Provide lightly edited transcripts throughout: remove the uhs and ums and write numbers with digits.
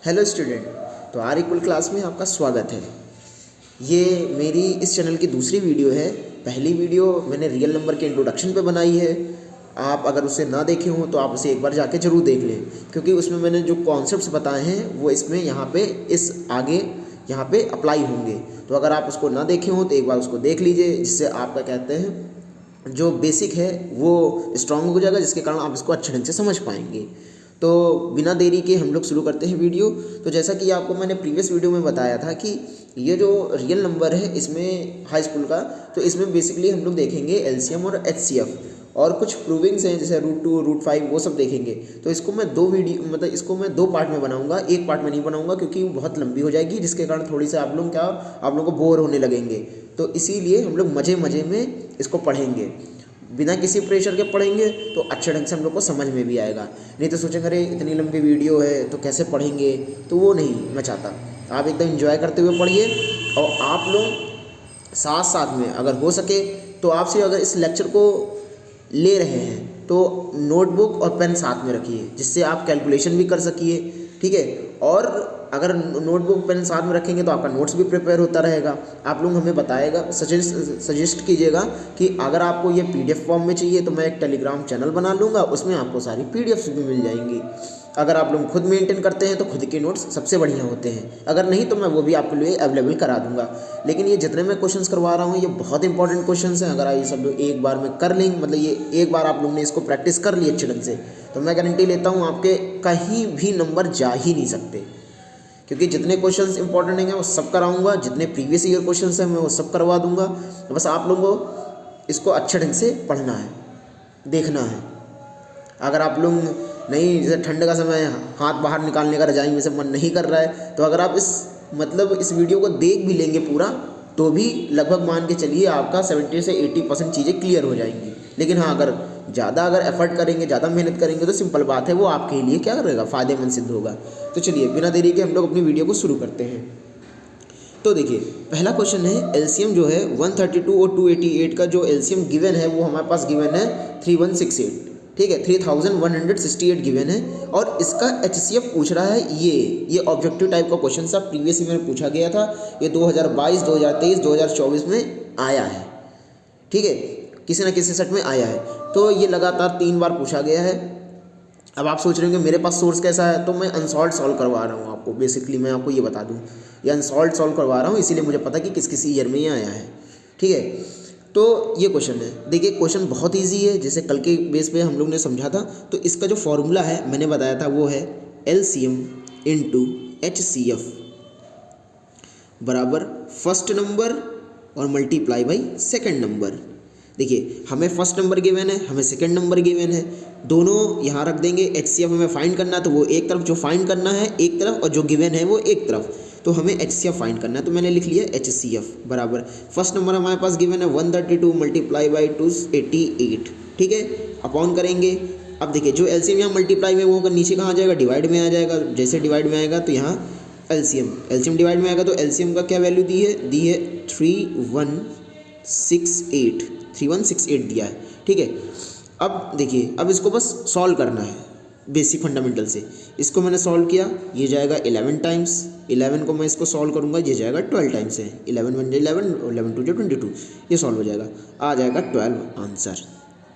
Hello student. तो are equal class में आपका स्वागत है। ये मेरी इस चैनल की दूसरी वीडियो है। पहली वीडियो मैंने रियल नंबर के इंट्रोडक्शन पे बनाई है। आप अगर उसे ना देखे हों तो आप उसे एक बार जाके ज़रूर देख लें, क्योंकि उसमें मैंने जो कॉन्सेप्ट्स बताए हैं वो इसमें यहाँ पे इस आगे यहाँ पे अप्लाई होंगे। तो अगर आप उसको ना देखे हों तो एक बार उसको देख लीजिए, जिससे आपका कहते हैं जो बेसिक है वो स्ट्रांग हो जाएगा, जिसके कारण आप इसको अच्छे ढंग से समझ पाएंगे। तो बिना देरी के हम लोग शुरू करते हैं वीडियो। तो जैसा कि आपको मैंने प्रीवियस वीडियो में बताया था कि ये जो रियल नंबर है इसमें हाई स्कूल का, तो इसमें बेसिकली हम लोग देखेंगे एलसीएम और एचसीएफ और कुछ प्रूविंग्स हैं जैसे √2 √5 वो सब देखेंगे। तो इसको मैं इसको मैं दो पार्ट में बनाऊंगा, एक पार्ट में नहीं बनाऊंगा क्योंकि वो बहुत लंबी हो जाएगी, जिसके कारण थोड़ी सी आप लोगों को बोर होने लगेंगे। तो इसीलिए हम लोग मज़े मज़े में इसको पढ़ेंगे, बिना किसी प्रेशर के पढ़ेंगे तो अच्छे ढंग से हम लोग को समझ में भी आएगा। नहीं तो सोचेंगे अरे इतनी लंबी वीडियो है तो कैसे पढ़ेंगे, तो वो नहीं मैं चाहता। आप एकदम एंजॉय करते हुए पढ़िए। और आप लोग साथ साथ में अगर हो सके तो आपसे अगर इस लेक्चर को ले रहे हैं तो नोटबुक और पेन साथ में रखिए, जिससे आप कैलकुलेशन भी कर सकिए। ठीक है। और अगर नोटबुक पेन साथ में रखेंगे तो आपका नोट्स भी प्रिपेयर होता रहेगा। आप लोग हमें बताएगा, सजेस्ट कीजिएगा कि अगर आपको ये पीडीएफ फॉर्म में चाहिए तो मैं एक टेलीग्राम चैनल बना लूँगा, उसमें आपको सारी पीडीएफ्स भी मिल जाएंगी। अगर आप लोग खुद मेंटेन करते हैं तो खुद के नोट्स सबसे बढ़िया होते हैं, अगर नहीं तो मैं वो भी आपके लिए अवेलेबल करा दूंगा। लेकिन ये जितने मैं क्वेश्चंस करवा रहा हूँ ये बहुत इंपॉर्टेंट क्वेश्चंस हैं। अगर आप ये सब लोग एक बार में कर लेंगे, मतलब ये एक बार आप लोग ने इसको प्रैक्टिस कर ली अच्छे ढंग से, तो मैं गारंटी लेता हूँ आपके कहीं भी नंबर जा ही नहीं सकते, क्योंकि जितने क्वेश्चंस इंपॉर्टेंट हैं वो सब कराऊंगा, जितने प्रीवियस ईयर क्वेश्चंस हैं मैं वो सब करवा दूंगा। तो बस आप लोगों को इसको अच्छे ढंग से पढ़ना है, देखना है। अगर आप लोग नहीं, जैसे ठंड का समय हाथ बाहर निकालने का रजाई में से मन नहीं कर रहा है, तो अगर आप इस वीडियो को देख भी लेंगे पूरा, तो भी लगभग मान के चलिए आपका 70 से 80% चीज़ें क्लियर हो जाएंगी। लेकिन हाँ, अगर एफर्ट करेंगे, ज़्यादा मेहनत करेंगे तो सिंपल बात है, वो आपके लिए क्या करेगा, फ़ायदेमंद सिद्ध होगा। तो चलिए बिना देरी के हम लोग अपनी वीडियो को शुरू करते हैं। तो देखिए पहला क्वेश्चन है, एलसीएम जो है 132 और 288 का जो एलसीएम गिवन है वो हमारे पास गिवन है 3168। ठीक है, 3168 गिवन है। और इसका एचसीएफ पूछ रहा है। ये ऑब्जेक्टिव टाइप का क्वेश्चन सा प्रीवियस ईयर में पूछा गया था। ये 2022, 2023, 2024 में आया है। ठीक है, किसी न किसी सेट में आया है। तो ये लगातार 3 बार पूछा गया है। अब आप सोच रहे होंगे मेरे पास सोर्स कैसा है, तो मैं अनसॉल्व सॉल्व करवा रहा हूँ आपको। बेसिकली मैं आपको ये बता दूँ, ये अनसॉल्व सॉल्व करवा रहा हूँ, इसीलिए मुझे पता कि किस ईयर में ये आया है। ठीक है, तो ये क्वेश्चन है। देखिए क्वेश्चन बहुत इजी है, जैसे कल के बेस पे हम लोग ने समझा था। तो इसका जो फॉर्मूला है मैंने बताया था वो है एलसीएम इंटू एचसीएफ बराबर फर्स्ट नंबर और मल्टीप्लाई बाई सेकेंड नंबर। देखिए हमें फर्स्ट नंबर गिवन है, हमें सेकंड नंबर गिवन है, दोनों यहाँ रख देंगे। एचसीएफ हमें फाइंड करना है तो वो एक तरफ जो फाइंड करना है एक तरफ, और जो गिवन है वो एक तरफ। तो हमें एचसीएफ फाइंड करना है, तो मैंने लिख लिया एचसीएफ बराबर फर्स्ट नंबर हमारे पास गिवन है 132 मल्टीप्लाई बाई 288। ठीक है, अपॉन करेंगे। अब देखिए जो एलसीएम यहाँ मल्टीप्लाई में वो होगा, नीचे कहाँ आ जाएगा, डिवाइड में आ जाएगा। जैसे डिवाइड में आएगा तो यहाँ एलसीएम डिवाइड में आएगा, तो एलसीएम का क्या वैल्यू दी है 3168 दिया है। ठीक है, अब देखिए अब इसको बस सॉल्व करना है बेसिक फंडामेंटल से। इसको मैंने सॉल्व किया, ये जाएगा 11 टाइम्स। 11 को मैं इसको सॉल्व करूँगा, ये जाएगा 12 टाइम्स है। 11 1 11, 11 2 22, ये सॉल्व हो जाएगा, आ जाएगा 12 आंसर।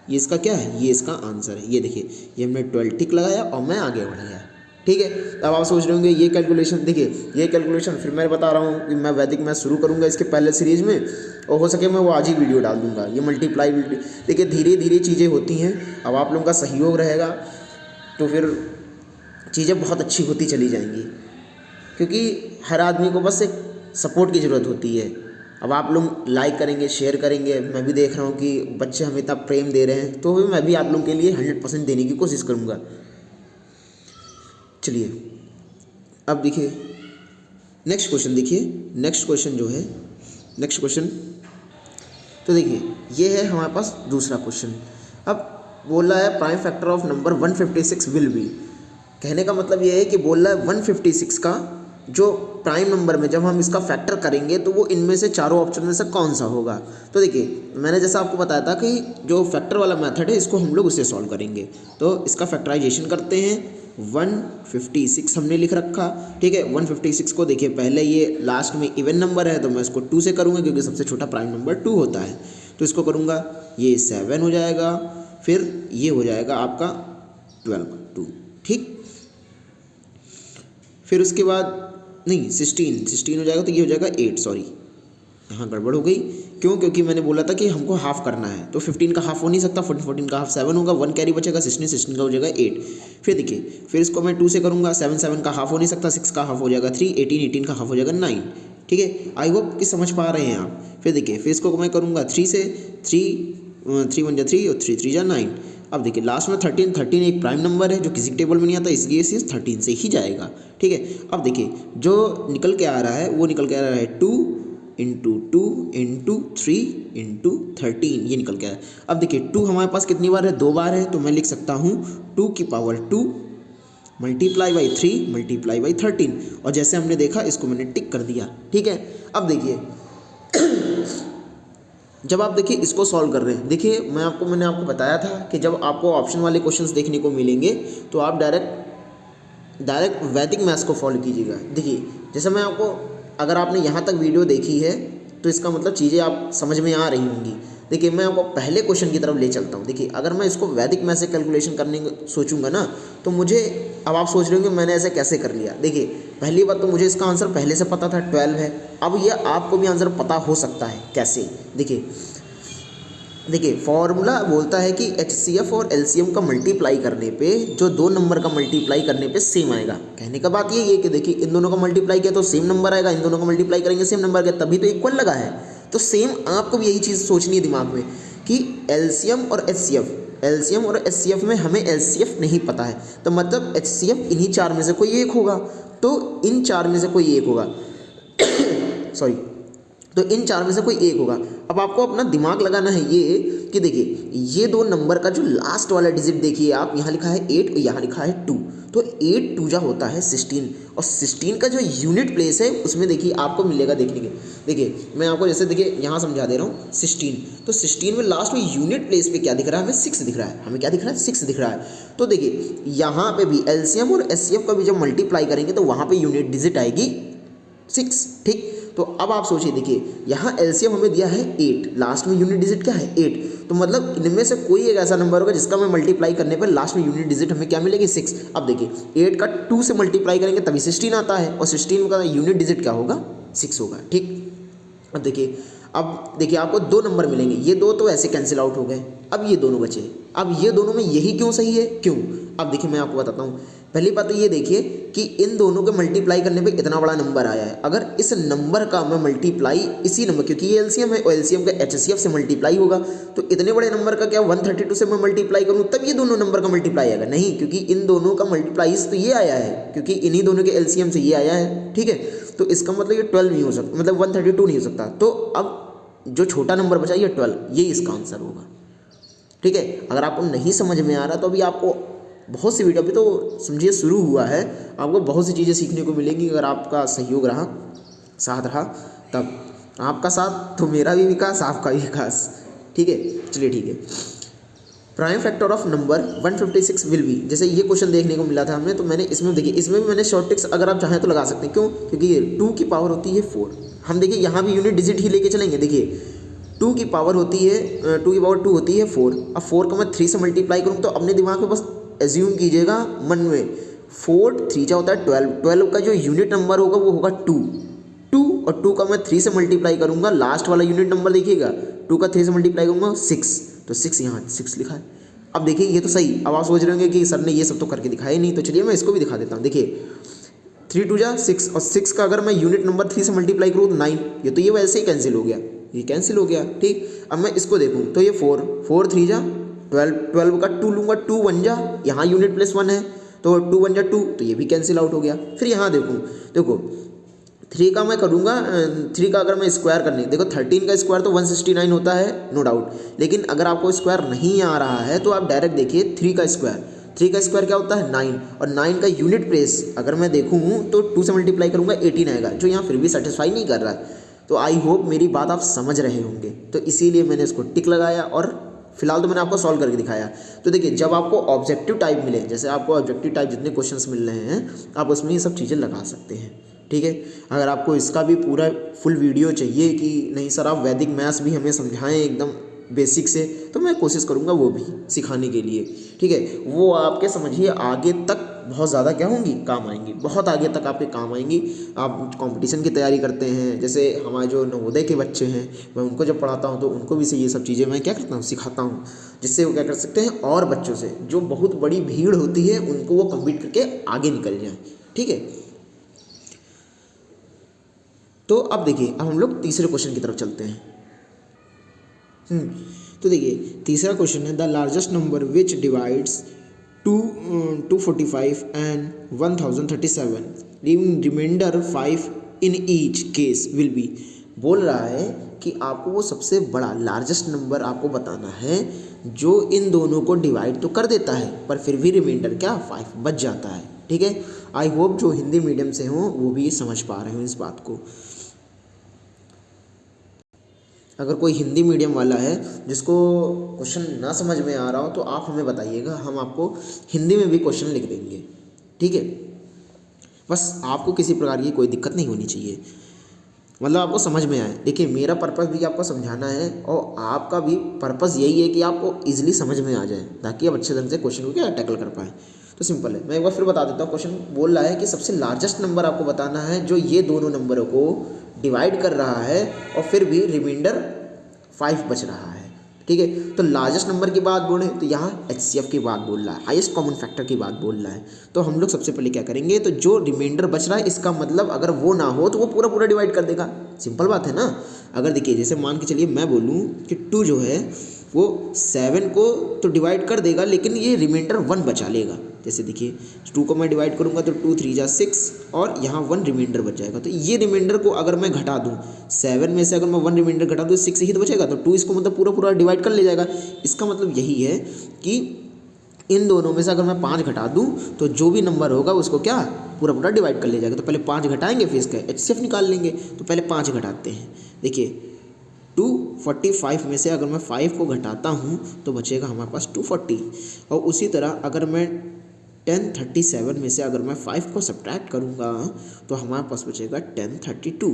ये इसका क्या है, ये इसका आंसर है। ये देखिए ये हमने 12 टिक लगाया और मैं आगे बढ़ गया। ठीक है, अब आप सोच रहे होंगे ये कैलकुलेशन, देखिए ये कैलकुलेशन फिर मैं बता रहा हूँ कि मैं वैदिक मैथ शुरू करूँगा इसके पहले सीरीज़ में, और हो सके मैं वो आज ही वीडियो डाल दूँगा। ये मल्टीप्लाई देखिए धीरे धीरे चीज़ें होती हैं। अब आप लोगों का सहयोग रहेगा तो फिर चीज़ें बहुत अच्छी होती चली जाएंगी, क्योंकि हर आदमी को बस एक सपोर्ट की ज़रूरत होती है। अब आप लोग लाइक करेंगे, शेयर करेंगे, मैं भी देख रहा हूँ कि बच्चे हमें इतना प्रेम दे रहे हैं, तो मैं भी आप लोगों के लिए 100% देने की कोशिश करूँगा। चलिए अब देखिए नेक्स्ट क्वेश्चन, देखिए नेक्स्ट क्वेश्चन जो है, नेक्स्ट क्वेश्चन तो देखिए ये है हमारे पास दूसरा क्वेश्चन। अब बोल रहा है prime factor of number 156 will be. कहने का मतलब ये है कि बोल रहा है 156 का जो प्राइम नंबर में जब हम इसका फैक्टर करेंगे तो वो इनमें से चारों ऑप्शन में से कौन सा होगा। तो देखिए मैंने जैसा आपको बताया था कि जो फैक्टर वाला मेथड है इसको हम लोग उससे सॉल्व करेंगे। तो इसका फैक्टराइजेशन करते हैं। 156 हमने लिख रखा, ठीक है। 156 को देखिए पहले ये लास्ट में इवन नंबर है तो मैं इसको 2 से करूँगा क्योंकि सबसे छोटा प्राइम नंबर 2 होता है, तो इसको करूँगा, ये 7 हो जाएगा, फिर ये हो जाएगा आपका 2, ठीक। फिर उसके बाद नहीं 16 हो जाएगा, तो ये हो जाएगा 8, सॉरी यहाँ गड़बड़ हो गई, क्यों, क्योंकि मैंने बोला था कि हमको हाफ करना है, तो 15 का हाफ हो नहीं सकता, 14 का हाफ 7 होगा, 1 कैरी बचेगा, 16 का हो जाएगा 8। फिर देखिए फिर इसको मैं 2 से करूँगा, 7 का हाफ हो नहीं सकता, 6 का हाफ हो जाएगा 3, 18 का हाफ हो जाएगा 9, ठीक है। आई होप कि समझ पा रहे हैं आप। फिर देखिए फिर इसको मैं करूँगा 3 से, 3 1 जा 3 और 3 3 जा 9। अब देखिए लास्ट में 13 एक प्राइम नंबर है जो किसी टेबल में नहीं आता, इसलिए इसे 13 से ही जाएगा, ठीक है। अब देखिए जो निकल के आ रहा है वो निकल के आ रहा है 2 इंटू 2 इंटू 3 इंटू 13, ये निकल के आया। अब देखिए 2 हमारे पास कितनी बार है, 2 बार है, तो मैं लिख सकता हूँ 2 की power 2 multiply by 3 multiply by 13, और जैसे हमने देखा इसको मैंने टिक कर दिया, ठीक है। अब देखिए जब आप देखिए इसको सॉल्व कर रहे हैं, देखिए मैंने आपको बताया था कि जब आपको ऑप्शन वाले क्वेश्चंस देखने को मिलेंगे तो आप डायरेक्ट वैदिक मैथ्स को फॉलो कीजिएगा। देखिए जैसे मैं आपको, अगर आपने यहाँ तक वीडियो देखी है तो इसका मतलब चीज़ें आप समझ में आ रही होंगी। देखिए मैं आपको पहले क्वेश्चन की तरफ ले चलता हूँ। देखिए अगर मैं इसको वैदिक मैथ से कैलकुलेशन करने सोचूंगा ना, तो मुझे, अब आप सोच रहे होंगे मैंने ऐसे कैसे कर लिया। देखिए पहली बात तो मुझे इसका आंसर पहले से पता था 12 है, अब ये आपको भी आंसर पता हो सकता है कैसे। देखिए फॉर्मूला बोलता है कि HCF और LCM का मल्टीप्लाई करने पे जो 2 नंबर का मल्टीप्लाई करने पे सेम आएगा। कहने का बात ये है कि देखिए इन दोनों का मल्टीप्लाई किया तो सेम नंबर आएगा, इन दोनों का मल्टीप्लाई करेंगे सेम नंबर आएगा, तभी तो इक्वल लगा है। तो सेम आपको भी यही चीज़ सोचनी है दिमाग में कि LCM और HCF में हमें LCF नहीं पता है, तो मतलब HCF इन्हीं 4 में से कोई एक होगा, तो इन 4 में से कोई एक होगा सॉरी, तो इन 4 में से कोई एक होगा। अब आपको अपना दिमाग लगाना है ये कि देखिए ये 2 नंबर का जो लास्ट वाला डिजिट देखिए आप, यहाँ लिखा है 8 और यहाँ लिखा है 2, तो 8 2 जा होता है 16, और 16 का जो यूनिट प्लेस है उसमें देखिए आपको मिलेगा देखने के। देखिए मैं आपको जैसे देखिए यहाँ समझा दे रहा हूँ 16, तो 16 में लास्ट में यूनिट प्लेस पे क्या दिख रहा है, हमें 6 दिख रहा है, हमें क्या दिख रहा है 6 दिख रहा है। तो देखिए यहाँ पे भी LCM और HCF का भी जब मल्टीप्लाई करेंगे तो वहाँ पे यूनिट डिजिट आएगी 6, ठीक। तो अब आप सोचिए, देखिए यहाँ LCM हमें दिया है 8, लास्ट में यूनिट डिजिट क्या है 8, तो मतलब इनमें से कोई एक ऐसा नंबर होगा जिसका मैं मल्टीप्लाई करने पर लास्ट में यूनिट डिजिट हमें क्या मिलेगी 6। अब देखिए 8 का 2 से मल्टीप्लाई करेंगे तभी 16 आता है, और 16 का यूनिट डिजिट क्या होगा 6 होगा, ठीक। अब देखिए आपको 2 नंबर मिलेंगे, ये 2 तो ऐसे कैंसिल आउट हो गए, अब ये दोनों बचे। अब ये दोनों में यही क्यों सही है, क्यों, अब देखिए मैं आपको बताता हूँ। पहली बात तो ये देखिए कि इन दोनों के मल्टीप्लाई करने पे इतना बड़ा नंबर आया है, अगर इस नंबर का मैं मल्टीप्लाई इसी नंबर, क्योंकि ये LCM है और LCM का HCF से मल्टीप्लाई होगा, तो इतने बड़े नंबर का क्या 132 से मैं मल्टीप्लाई करूँ तब ये दोनों नंबर का मल्टीप्लाई आएगा, नहीं, क्योंकि इन दोनों का मल्टीप्लाईज तो ये आया है, क्योंकि इन्हीं दोनों के LCM से ये आया है, ठीक है। तो इसका मतलब ये 12 नहीं हो सकता, मतलब 132 नहीं हो सकता। तो अब जो छोटा नंबर बचा ये 12, ये इसका आंसर होगा, ठीक है। अगर आपको नहीं समझ में आ रहा तो अभी आपको बहुत सी वीडियो, अभी तो समझिए शुरू हुआ है, आपको बहुत सी चीज़ें सीखने को मिलेंगी अगर आपका सहयोग रहा, साथ रहा, तब आपका साथ तो मेरा भी विकास, आपका भी विकास, ठीक है। चलिए ठीक है। Prime factor of number 156 will be, जैसे ये क्वेश्चन देखने को मिला था हमें, तो मैंने इसमें देखिए इसमें भी मैंने शॉर्ट ट्रिक्स अगर आप चाहें तो लगा सकते हैं, क्यों, क्योंकि ये 2 की पावर होती है 4, हम देखिए यहाँ भी यूनिट डिजिट ही लेके चलेंगे। देखिए 2 की पावर होती है 2 की पावर 2 होती है 4, अब 4 का मैं 3 से मल्टीप्लाई करूँ तो अपने दिमाग में बस एज्यूम कीजिएगा मन में, 4 3 जा होता है 12, 12 का जो यूनिट नंबर होगा वो होगा 2, और 2 का मैं 3 से मल्टीप्लाई करूँगा, लास्ट वाला यूनिट नंबर देखिएगा, 2 का 3 से मल्टीप्लाई करूँगा 6, तो 6 यहाँ 6 लिखा है। अब देखिए ये तो सही, अब आप सोच रहे होंगे कि सर ने ये सब तो करके दिखाया ही नहीं, तो चलिए मैं इसको भी दिखा देता हूँ। देखिए 3 2 जा 6, और 6 का अगर मैं यूनिट नंबर 3 से मल्टीप्लाई करूँ तो 9, ये तो ये वैसे ही कैंसिल हो गया, ये कैंसिल हो गया, ठीक। अब मैं इसको देखूँ तो ये 4 3 जा 12, 12 का 2 लूँगा, 2 1 जा, यहाँ यूनिट प्लस 1 है तो 2 1 जा 2, तो ये भी कैंसिल आउट हो गया। फिर यहाँ देखो 3 का मैं करूँगा, 3 का अगर मैं स्क्वायर करने, देखो 13 का स्क्वायर तो 169 होता है नो डाउट, लेकिन अगर आपको स्क्वायर नहीं आ रहा है तो आप डायरेक्ट देखिए 3 का स्क्वायर क्या होता है 9, और 9 का यूनिट प्लेस अगर मैं देखूँ तो 2 से मल्टीप्लाई करूँगा 18 आएगा, जो यहाँ फिर भी सेटिस्फाई नहीं कर रहा है। तो आई होप मेरी बात आप समझ रहे होंगे, तो इसीलिए मैंने इसको टिक लगाया और फिलहाल तो मैंने आपको सॉल्व करके दिखाया। तो देखिए जब आपको ऑब्जेक्टिव टाइप मिले, जैसे आपको ऑब्जेक्टिव टाइप जितने क्वेश्चंस मिल रहे हैं आप उसमें ये सब चीज़ें लगा सकते हैं, ठीक है। अगर आपको इसका भी पूरा फुल वीडियो चाहिए कि नहीं सर आप वैदिक मैथ्स भी हमें समझाएं एकदम बेसिक से, तो मैं कोशिश करूँगा वो भी सिखाने के लिए, ठीक है। वो आपके समझिए आगे तक बहुत ज़्यादा क्या होंगी, काम आएंगी, बहुत आगे तक आपके काम आएंगी। आप कंपटीशन की तैयारी करते हैं, जैसे हमारे जो नवोदय के बच्चे हैं, मैं उनको जब पढ़ाता हूँ तो उनको भी से ये सब चीज़ें मैं क्या करता हूँ, सिखाता हूँ, जिससे वो क्या कर सकते हैं और बच्चों से जो बहुत बड़ी भीड़ होती है उनको वो कम्पीट करके आगे निकल जाए, ठीक है। तो अब देखिए अब हम लोग तीसरे क्वेश्चन की तरफ चलते हैं। तो देखिए तीसरा क्वेश्चन है, the largest number which divides 245 and 1037 leaving remainder 5 in each case will be. बोल रहा है कि आपको वो सबसे बड़ा लार्जेस्ट नंबर आपको बताना है जो इन दोनों को डिवाइड तो कर देता है पर फिर भी रिमाइंडर क्या 5 बच जाता है, ठीक है। आई होप जो हिंदी मीडियम से हों वो भी समझ पा रहे हो इस बात को। अगर कोई हिंदी मीडियम वाला है जिसको क्वेश्चन ना समझ में आ रहा हो तो आप हमें बताइएगा, हम आपको हिंदी में भी क्वेश्चन लिख देंगे, ठीक है। बस आपको किसी प्रकार की कोई दिक्कत नहीं होनी चाहिए, मतलब आपको समझ में आए। देखिए मेरा पर्पज़ भी आपको समझाना है और आपका भी पर्पज़ यही है कि आपको ईजिली समझ में आ जाए ताकि आप अच्छे ढंग से क्वेश्चन को क्या टैकल कर पाएँ। तो सिंपल है, मैं एक बार फिर बता देता हूँ। क्वेश्चन बोल रहा है कि सबसे लार्जेस्ट नंबर आपको बताना है जो ये दोनों नंबरों को डिवाइड कर रहा है और फिर भी रिमाइंडर 5 बच रहा है, ठीक है। तो लार्जेस्ट नंबर की बात बोले तो यहाँ HCF की बात बोल रहा है, हाईएस्ट कॉमन फैक्टर की बात बोल रहा है। तो हम लोग सबसे पहले क्या करेंगे, तो जो रिमाइंडर बच रहा है इसका मतलब अगर वो ना हो तो वो पूरा पूरा डिवाइड कर देगा, सिंपल बात है ना। अगर देखिए जैसे मान के चलिए मैं बोलूँ कि 2 जो है वो 7 को तो डिवाइड कर देगा लेकिन ये रिमाइंडर 1 बचा लेगा। जैसे देखिए 2 को मैं डिवाइड करूँगा तो 2 3 जा 6 और यहाँ 1 रिमाइंडर बच जाएगा। तो ये रिमाइंडर को अगर मैं घटा दूँ 7 में से, अगर मैं 1 रिमाइंडर घटा दूँ 6 ही तो बचेगा, तो 2 इसको मतलब पूरा पूरा डिवाइड कर ले जाएगा। इसका मतलब यही है कि इन दोनों में से अगर मैं 5 घटा दूँ तो जो भी नंबर होगा उसको क्या पूरा पूरा डिवाइड कर ले जाएगा। तो पहले 5 घटाएंगे फिर इसका HCF निकाल लेंगे। तो पहले 5 घटाते हैं। देखिए 245 में से अगर मैं 5 को घटाता हूँ तो बचेगा हमारे पास 240। और उसी तरह अगर मैं 1037 में से अगर मैं 5 को सब्ट्रैक्ट करूँगा तो हमारे पास बचेगा 1032।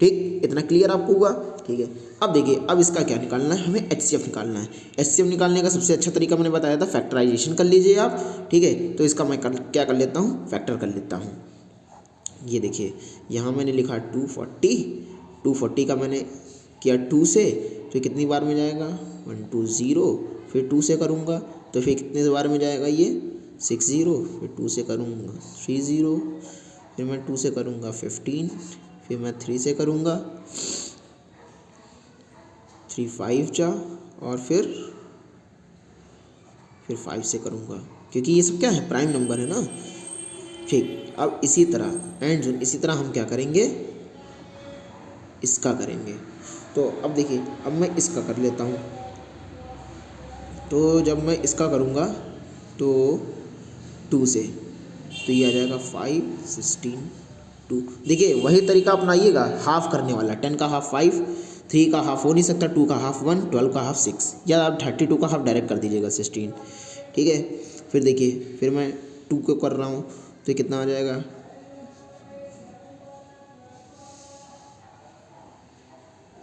ठीक, इतना क्लियर आपको हुआ, ठीक है। अब देखिए अब इसका क्या निकालना है, हमें HCF निकालना है। HCF निकालने का सबसे अच्छा तरीका मैंने बताया था, फैक्टराइजेशन कर लीजिए आप, ठीक है। तो इसका मैं क्या कर लेता हूँ, फैक्टर कर लेता हूँ। ये देखिए यहाँ मैंने लिखा 240 का मैंने किया 2 से, तो कितनी बार में जाएगा 1 2 0, फिर 2 से करूँगा तो फिर कितने बार में जाएगा ये 6 0, फिर 2 से करूँगा 3 0, फिर मैं 2 से करूँगा 15, फिर मैं 3 से करूँगा 3 5 जा, और फिर 5 से करूँगा, क्योंकि ये सब क्या है प्राइम नंबर है ना। ठीक, अब इसी तरह हम क्या करेंगे, इसका करेंगे। तो अब देखिए अब मैं इसका कर लेता हूँ। तो जब मैं इसका करूँगा तो 2 से, तो ये आ जाएगा 5 16 2। देखिए वही तरीका अपनाइएगा, हाफ करने वाला। 10 का हाफ 5, 3 का हाफ हो नहीं सकता, 2 का हाफ 1, 12 का हाफ 6, या आप 32 का हाफ डायरेक्ट कर दीजिएगा 16, ठीक है। फिर देखिए फिर मैं 2 को कर रहा हूँ तो कितना आ जाएगा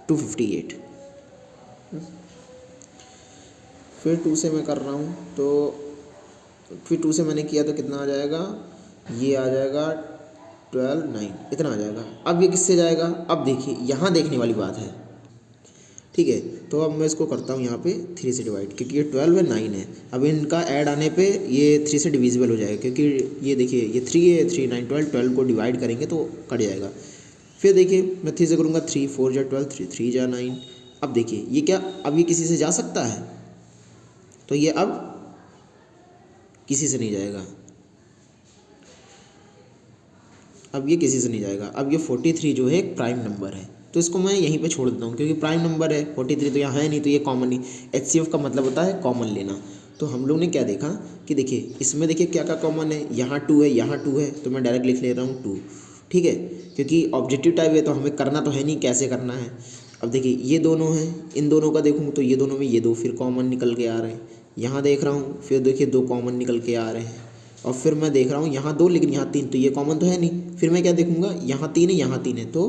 258। फिर 2 से मैं कर रहा हूँ तो फिर 2 से मैंने किया तो कितना आ जाएगा, ये आ जाएगा 12 9, इतना आ जाएगा। अब ये किससे जाएगा, अब देखिए यहाँ देखने वाली बात है, ठीक है। तो अब मैं इसको करता हूँ यहाँ पे 3 से डिवाइड, क्योंकि ये 12 है 9 है। अब इनका ऐड आने पे ये 3 से डिविजिबल हो जाएगा, क्योंकि ये देखिए ये 3 है, 3 9 12 को डिवाइड करेंगे तो कट जाएगा। फिर देखिए मैं 3 से करूँगा 3 4 जा 12, 3 3 जा 9। अब देखिए ये क्या, अब ये किसी से जा सकता है, तो ये अब किसी से नहीं जाएगा, अब ये किसी से नहीं जाएगा। अब ये 43 जो है एक प्राइम नंबर है, तो इसको मैं यहीं पे छोड़ देता हूँ, क्योंकि प्राइम नंबर है 43 तो यहाँ है नहीं, तो ये कॉमन नहीं। HCF का मतलब होता है कॉमन लेना। तो हम लोग ने क्या देखा कि देखिए इसमें देखिए क्या क्या कॉमन है, यहाँ 2 है, यहाँ 2 है, तो मैं डायरेक्ट लिख ले रहा हूँ 2, ठीक है। क्योंकि ऑब्जेक्टिव टाइप है तो हमें करना तो है नहीं कैसे करना है। अब देखिए ये दोनों हैं, इन दोनों का देखूँ तो ये दोनों में ये दो फिर कॉमन निकल के आ रहे हैं, यहाँ देख रहा हूँ फिर देखिए दो कॉमन निकल के आ रहे हैं, और फिर मैं देख रहा हूँ यहाँ दो लेकिन यहाँ तीन, तो ये कॉमन तो है नहीं, फिर मैं क्या देखूँगा यहाँ तीन है यहाँ तीन है तो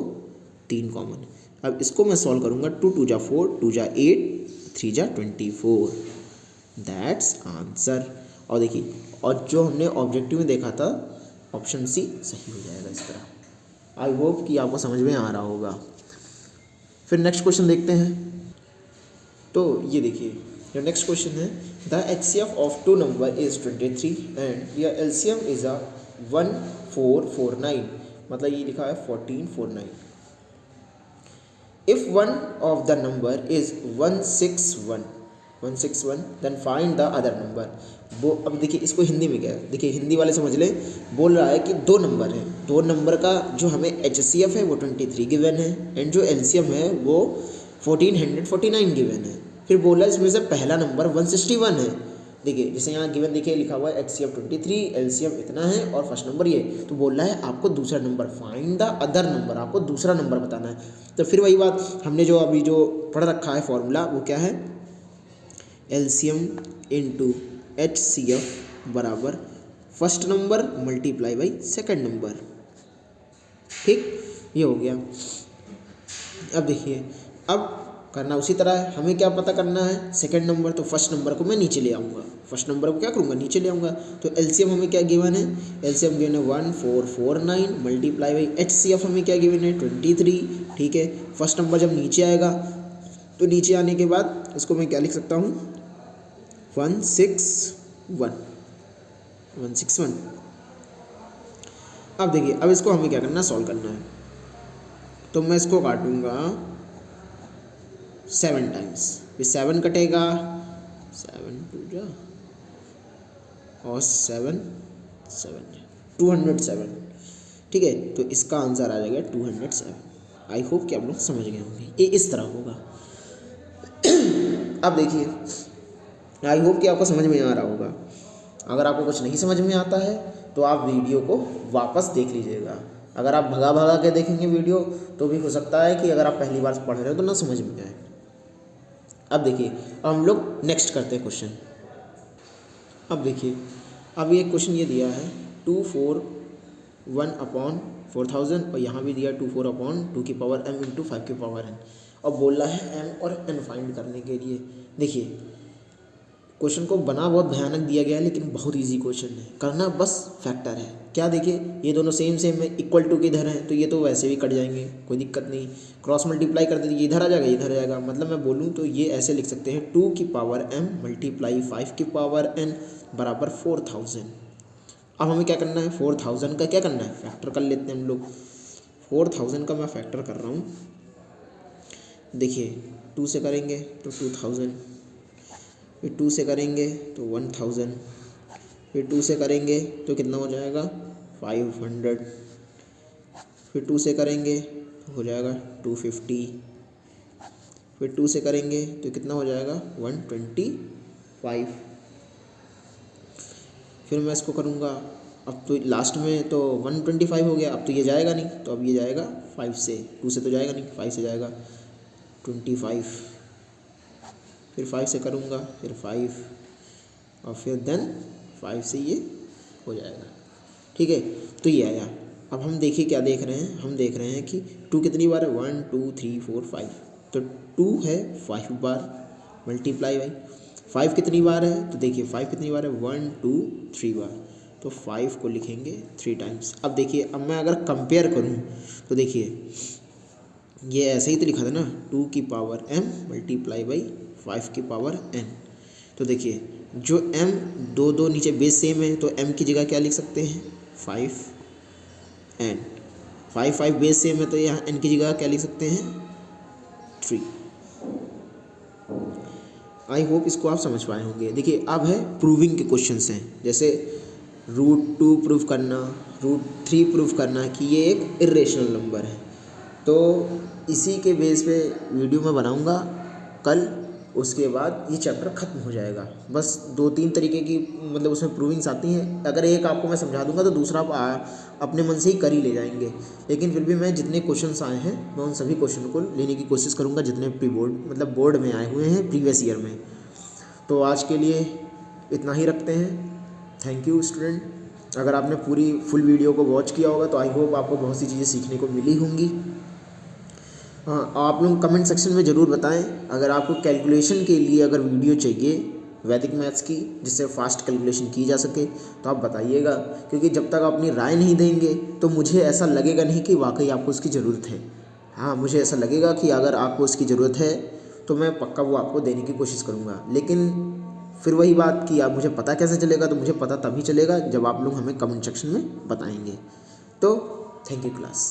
तीन कॉमन। अब इसको मैं सॉल्व करूँगा, 2 2 जा 4, 2 जा 8, 3 जा 24, दैट्स आंसर। और देखिए और जो हमने ऑब्जेक्टिव में देखा था ऑप्शन सी सही हो जाएगा इस तरह। आई होप कि आपको समझ में आ रहा होगा। फिर नेक्स्ट क्वेश्चन देखते हैं। तो ये देखिए जो नेक्स्ट क्वेश्चन है, the HCF of two number is 23 and your LCM is 1449, मतलब ये लिखा है 1449। If one of the number is 161 then find the other number. वो अब देखिए इसको हिंदी में क्या है, देखिए हिंदी वाले समझ लें, बोल रहा है कि दो नंबर है, दो नंबर का जो हमें HCF है वो 23 गिवन है एंड जो LCM है वो 1449 गिवन है। फिर बोला इसमें से पहला नंबर 161 है। देखिए जैसे यहाँ गिवन देखिए लिखा हुआ है HCF 23, LCM इतना है और फर्स्ट नंबर ये, तो बोल रहा है आपको दूसरा number find the other number, आपको दूसरा नंबर बताना है। तो फिर वही बात हमने जो अभी जो पढ़ रखा है फॉर्मूला वो क्या है, LCM इंटू HCF बराबर first number multiply by second number. ठीक, ये हो गया। अब देखिए अब करना उसी तरह है, हमें क्या पता करना है सेकंड नंबर, तो फर्स्ट नंबर को मैं नीचे ले आऊँगा, फर्स्ट नंबर को क्या करूँगा नीचे ले आऊँगा। तो LCM हमें क्या गिवन है, LCM गिवन है 1449 मल्टीप्लाई बाई HCF हमें क्या गिवन है 23। ठीक है, फर्स्ट नंबर जब नीचे आएगा तो नीचे आने के बाद इसको मैं क्या लिख सकता हूँ 161। अब देखिए अब इसको हमें क्या करना है सॉल्व करना है, तो मैं इसको काटूँगा 7 टाइम्स, फिर 7 कटेगा 7 2 जा और 7 207। ठीक है, तो इसका आंसर आ जाएगा 207। आई होप कि आप लोग समझ गए होंगे, ये इस तरह होगा। अब देखिए आई होप कि आपको समझ में आ रहा होगा। अगर आपको कुछ नहीं समझ में आता है तो आप वीडियो को वापस देख लीजिएगा। अगर आप भगा भगा के देखेंगे वीडियो तो भी हो सकता है कि अगर आप पहली बार पढ़ रहे हो तो ना समझ में आए। अब देखिए अब हम लोग नेक्स्ट करते हैं क्वेश्चन। अब देखिए अब ये क्वेश्चन ये दिया है 241/4000 और यहाँ भी दिया 24/2m इंटू 5n और बोल रहा है m और n फाइंड करने के लिए। देखिए क्वेश्चन को बना बहुत भयानक दिया गया है लेकिन बहुत इजी क्वेश्चन है, करना बस फैक्टर है। क्या देखिए ये दोनों सेम है, इक्वल टू के इधर हैं तो ये तो वैसे भी कट जाएंगे, कोई दिक्कत नहीं। क्रॉस मल्टीप्लाई कर दीजिए, इधर आ जाएगा इधर आ जाएगा, मतलब मैं बोलूँ तो ये ऐसे लिख सकते हैं 2 की पावर m मल्टीप्लाई 5 की पावर n बराबर 4000। अब हमें क्या करना है 4000 का क्या करना है फैक्टर कर लेते हैं हम लोग। 4000 का मैं फैक्टर कर रहा हूँ। देखिए 2 से करेंगे तो 2000, फिर 2 से करेंगे तो 1000, फिर 2 से करेंगे तो कितना हो जाएगा 500, फिर 2 से करेंगे तो हो जाएगा 250, फिर 2 से करेंगे तो कितना हो जाएगा 125। फिर मैं इसको करूँगा, अब तो लास्ट में तो 125 हो गया, अब तो ये जाएगा नहीं तो अब ये जाएगा 5 से, 2 से तो जाएगा नहीं 5 से जाएगा 25, फिर 5 से करूँगा फिर 5 और फिर देन 5 से ये हो जाएगा। ठीक है, तो ये आया। अब हम देखिए क्या देख रहे हैं, हम देख रहे हैं कि 2 कितनी बार है 1 2 3 4 5, तो 2 है 5 बार मल्टीप्लाई बाई 5 कितनी बार है, तो देखिए 5 कितनी बार है 1 2 3 बार, तो 5 को लिखेंगे 3 टाइम्स। अब देखिए अब मैं अगर कंपेयर करूँ तो देखिए ये ऐसे ही तो लिखा था ना 2 की पावर m मल्टीप्लाई बाई 5 की पावर n। तो देखिए जो m दो नीचे बेस सेम है तो m की जगह क्या लिख सकते हैं 5 n, 5 बेस सेम है तो यहाँ n की जगह क्या लिख सकते हैं 3। आई होप इसको आप समझ पाए होंगे। देखिए अब है प्रूविंग के क्वेश्चंस हैं, जैसे √2 प्रूव करना, √3 प्रूव करना कि ये एक इर्रेशनल नंबर है। तो इसी के बेस पे वीडियो मैं बनाऊंगा कल उसके बाद ये चैप्टर ख़त्म हो जाएगा। बस 2-3 तरीके की मतलब उसमें प्रूविंग्स आती हैं। अगर एक आपको मैं समझा दूंगा तो दूसरा आप अपने मन से ही कर ही ले जाएंगे। लेकिन फिर भी मैं जितने क्वेश्चंस आए हैं मैं उन सभी क्वेश्चन को लेने की कोशिश करूँगा जितने प्री बोर्ड मतलब बोर्ड में आए हुए हैं प्रीवियस ईयर में। तो आज के लिए इतना ही रखते हैं। Thank you student. अगर आपने पूरी फुल वीडियो को वॉच किया होगा तो आई होप आपको बहुत सी चीज़ें सीखने को मिली होंगी। हाँ, आप लोग कमेंट सेक्शन में ज़रूर बताएं अगर आपको कैलकुलेशन के लिए अगर वीडियो चाहिए वैदिक मैथ्स की जिससे फास्ट कैलकुलेशन की जा सके तो आप बताइएगा, क्योंकि जब तक आप अपनी राय नहीं देंगे तो मुझे ऐसा लगेगा नहीं कि वाकई आपको उसकी ज़रूरत है। हाँ, मुझे ऐसा लगेगा कि अगर आपको उसकी ज़रूरत है तो मैं पक्का वो आपको देने की कोशिश करूँगा। लेकिन फिर वही बात कि आप मुझे पता कैसे चलेगा, तो मुझे पता तभी चलेगा जब आप लोग हमें कमेंट सेक्शन में बताएंगे। तो थैंक यू क्लास।